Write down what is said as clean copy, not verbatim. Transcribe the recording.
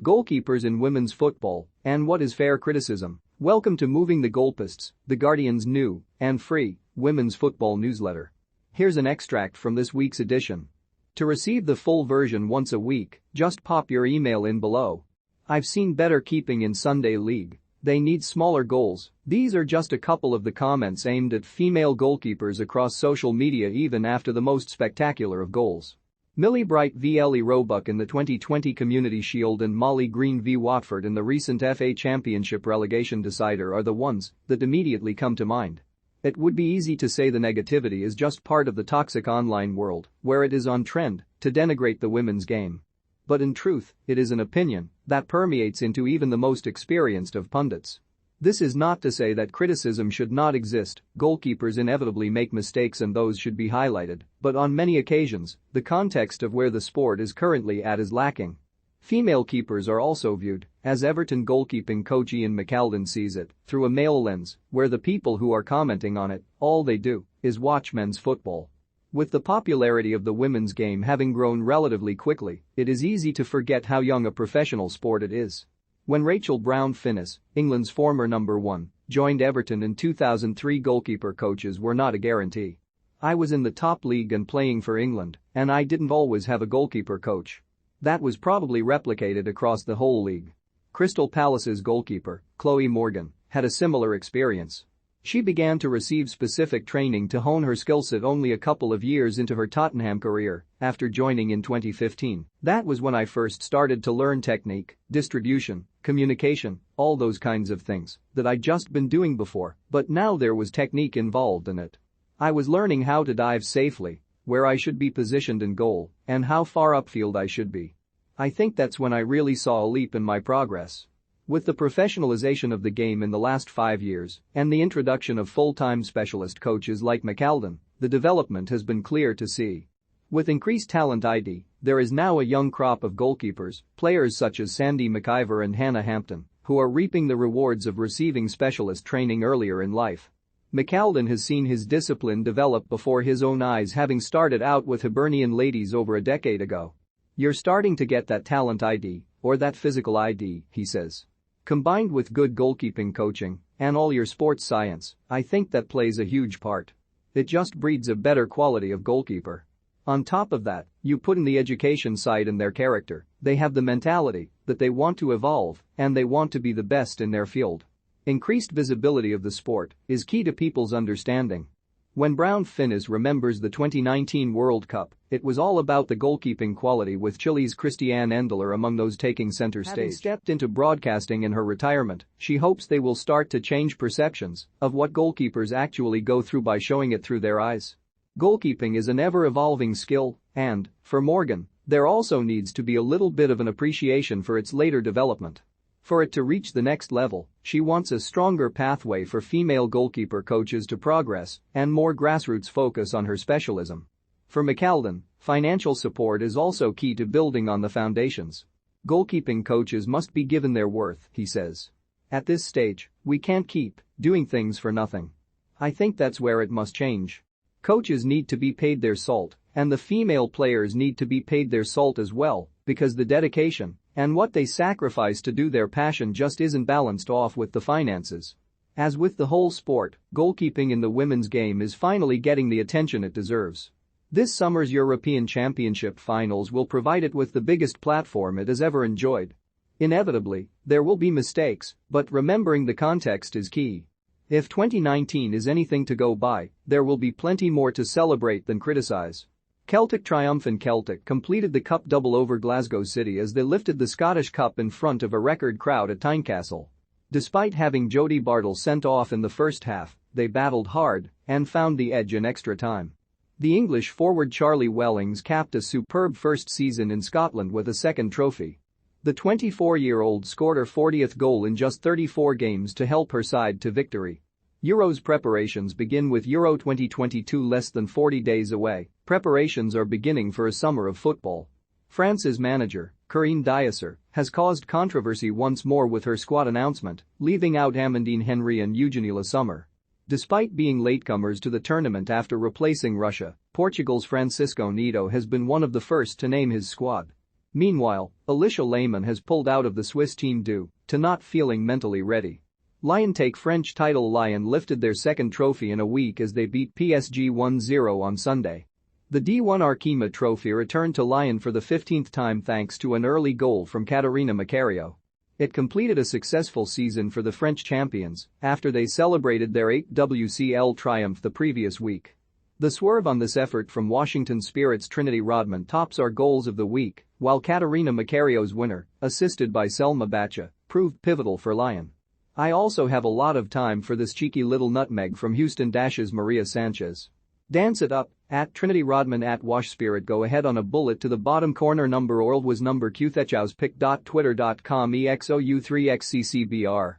Goalkeepers in women's football, and what is fair criticism? Welcome to Moving the Goalposts, the Guardian's new and free women's football newsletter. Here's an extract from this week's edition. To receive the full version once a week, just pop your email in below. I've seen better keeping in Sunday League. They need smaller goals. These are just a couple of the comments aimed at female goalkeepers across social media even after the most spectacular of goals. Millie Bright v Ellie Roebuck in the 2020 Community Shield and Molly Green v Watford in the recent FA Championship relegation decider are the ones that immediately come to mind. It would be easy to say the negativity is just part of the toxic online world, where it is on trend to denigrate the women's game. But in truth, it is an opinion that permeates into even the most experienced of pundits. This is not to say that criticism should not exist, goalkeepers inevitably make mistakes and those should be highlighted, but on many occasions, the context of where the sport is currently at is lacking. Female keepers are also viewed, as Everton goalkeeping coach Ian McAlden sees it, through a male lens, where the people who are commenting on it, all they do is watch men's football. With the popularity of the women's game having grown relatively quickly, it is easy to forget how young a professional sport it is. When Rachel Brown-Finnis, England's former number 1, joined Everton in 2003, goalkeeper coaches were not a guarantee. I was in the top league and playing for England, and I didn't always have a goalkeeper coach. That was probably replicated across the whole league. Crystal Palace's goalkeeper, Chloe Morgan, had a similar experience. She began to receive specific training to hone her skillset only a couple of years into her Tottenham career, after joining in 2015. That was when I first started to learn technique, distribution, communication, all those kinds of things that I'd just been doing before, but now there was technique involved in it. I was learning how to dive safely, where I should be positioned in goal, and how far upfield I should be. I think that's when I really saw a leap in my progress. With the professionalization of the game in the last 5 years and the introduction of full-time specialist coaches like McAlden, the development has been clear to see. With increased talent ID, there is now a young crop of goalkeepers, players such as Sandy McIver and Hannah Hampton, who are reaping the rewards of receiving specialist training earlier in life. McAlden has seen his discipline develop before his own eyes, having started out with Hibernian ladies over a decade ago. You're starting to get that talent ID, or that physical ID, he says. Combined with good goalkeeping coaching and all your sports science, I think that plays a huge part. It just breeds a better quality of goalkeeper. On top of that, you put in the education side and their character, they have the mentality that they want to evolve and they want to be the best in their field. Increased visibility of the sport is key to people's understanding. When Brown-Finnis remembers the 2019 World Cup, it was all about the goalkeeping quality, with Chile's Christiane Endler among those taking center stage. Having stepped into broadcasting in her retirement, she hopes they will start to change perceptions of what goalkeepers actually go through by showing it through their eyes. Goalkeeping is an ever-evolving skill, and, for Morgan, there also needs to be a little bit of an appreciation for its later development. For it to reach the next level, she wants a stronger pathway for female goalkeeper coaches to progress and more grassroots focus on her specialism. For McAlden, financial support is also key to building on the foundations. Goalkeeping coaches must be given their worth, he says. At this stage, we can't keep doing things for nothing. I think that's where it must change. Coaches need to be paid their salt, and the female players need to be paid their salt as well, because the dedication and what they sacrifice to do their passion just isn't balanced off with the finances. As with the whole sport, goalkeeping in the women's game is finally getting the attention it deserves. This summer's European Championship finals will provide it with the biggest platform it has ever enjoyed. Inevitably, there will be mistakes, but remembering the context is key. If 2019 is anything to go by, there will be plenty more to celebrate than criticize. Celtic triumph in Celtic completed the cup double over Glasgow City as they lifted the Scottish Cup in front of a record crowd at Tynecastle. Despite having Jodie Bartle sent off in the first half, they battled hard and found the edge in extra time. The English forward Charlie Wellings capped a superb first season in Scotland with a second trophy. The 24-year-old scored her 40th goal in just 34 games to help her side to victory. Euros preparations begin with Euro 2022 less than 40 days away. Preparations are beginning for a summer of football. France's manager, Corinne Diasser, has caused controversy once more with her squad announcement, leaving out Amandine Henry and Eugenie Le Sommer. Despite being latecomers to the tournament after replacing Russia, Portugal's Francisco Neto has been one of the first to name his squad. Meanwhile, Alicia Lehmann has pulled out of the Swiss team due to not feeling mentally ready. Lyon take French title. Lyon lifted their second trophy in a week as they beat PSG 1-0 on Sunday. The D1 Arkema trophy returned to Lyon for the 15th time thanks to an early goal from Caterina Macario. It completed a successful season for the French champions after they celebrated their 8th WCL triumph the previous week. The swerve on this effort from Washington Spirit's Trinity Rodman tops our goals of the week, while Caterina Macario's winner, assisted by Selma Bacha, proved pivotal for Lyon. I also have a lot of time for this cheeky little nutmeg from Houston Dash's Maria Sanchez. Dance it up, at Trinity Rodman at Wash Spirit. Go ahead on a bullet to the bottom corner. Number oral was number Q Thechaus pic. Twitter.com EXOU3XCCBR